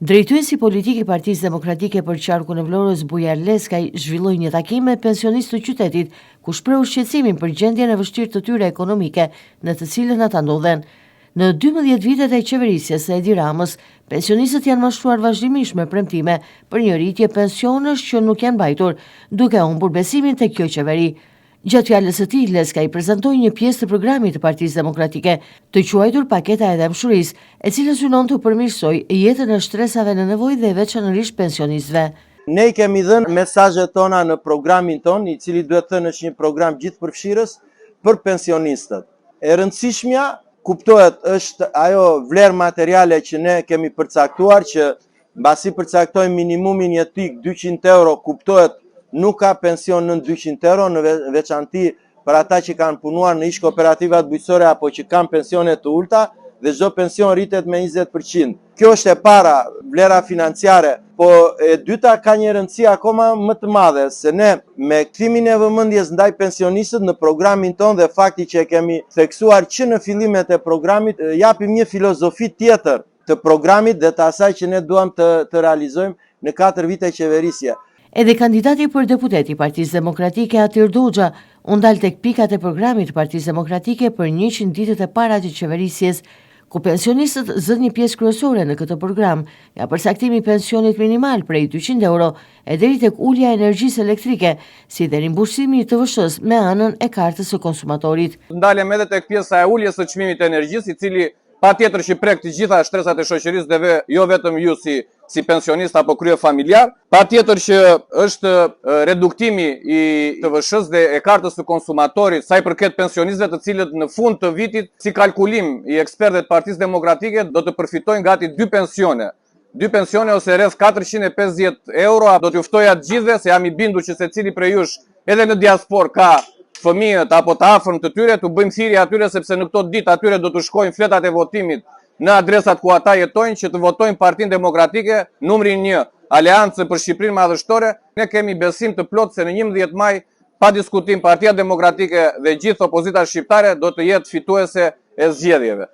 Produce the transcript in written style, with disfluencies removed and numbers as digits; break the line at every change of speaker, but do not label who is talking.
Drejtuesi politik i Partisë Demokratike për qarkun e Vlorës Bujar Leskaj zhvilloi një takim me pensionistë të qytetit, ku shprehu shqetësimin për gjendjen e vështirë të tyre ekonomike në të cilën ata ndodhen. Në 12 vitet e qeverisjes së Edi Ramës, pensionistët janë mashtruar vazhdimisht me premtime për një rritje pensionesh që nuk janë mbajtur, duke humbur besimin tek kjo qeveri. Gjatë fjalës së tij, Leskaj prezantoi një pjesë të programit të Partisë Demokratike, të quajtur paketa e dëmshurisë, e cila synon të përmirësojë jetën e shtresave në nevojë dhe veçanërisht pensionistëve.
Ne i kemi dhënë mesazhet tona në programin ton, i cili duhet thënë është një program gjithëpërfshirës për pensionistët. E rëndësishmja kuptohet është ajo vlerë materiale që ne kemi përcaktuar, që mbasi përcaktojmë minimumin jetik 200 euro, kuptohet nuk ka pension në 200 euro, në veçanti për ata që kanë punuar në ish kooperativat bujqësore apo që kanë pensione të ulta, dhe çdo pension rritet me 20%. Kjo është e para, vlera financiare, po e dyta ka një rëndësi akoma më të madhe, se ne me kthimin e vëmendjes ndaj pensionistët në programin ton dhe fakti që e kemi theksuar që në fillimet e programit, japim një filozofi tjetër të programit dhe të asaj që ne duam të realizojmë në 4 vite qeverisje.
Edhe kandidati për deputet i Partisë Demokratike Atir Doxha u ndal tek pikat e programit të Partisë Demokratike për 100 ditët e para të qeverisjes, ku pensionistët zën një pjesë kryesore në këtë program, nga përcaktimi i pensionit minimal prej 200 euro e deri tek ulja e energjisë elektrike, si dhe rimbursimi i TVSH me anën e kartës së konsumatorit.
Ndalem edhe tek pjesa e uljes së çmimit të energjisë, i cili patjetër që prek të gjitha shtresat e shoqërisë dhe jo vetëm ju si pensionist apo krye familjar, patjetër që është reduktimi i TVSH-s dhe e kartës së konsumatorit sa i përket pensionistëve, të cilët në fund të vitit, si kalkulim i ekspertëve të Partisë Demokratike, do të përfitojnë gati 2 pensione. 2 pensione ose rreth 450 euro, do t'ju ftoja të gjithëve, se jam i bindur që secili prej jush edhe në diaspor ka fëmijët apo të afërm të tyre, të bëjmë thirrje atyre, sepse në këto ditë atyre do të shkojnë fletat e votimit në adresat ku ata jetojnë, që të votojnë Partinë Demokratike, numrin 1, Aleancën për Shqipërinë Madhështore. Ne kemi besim të plotë se në 11 maj, pa diskutim, Partia Demokratike dhe gjithë opozita shqiptare do të jetë fituese e zgjedhjeve.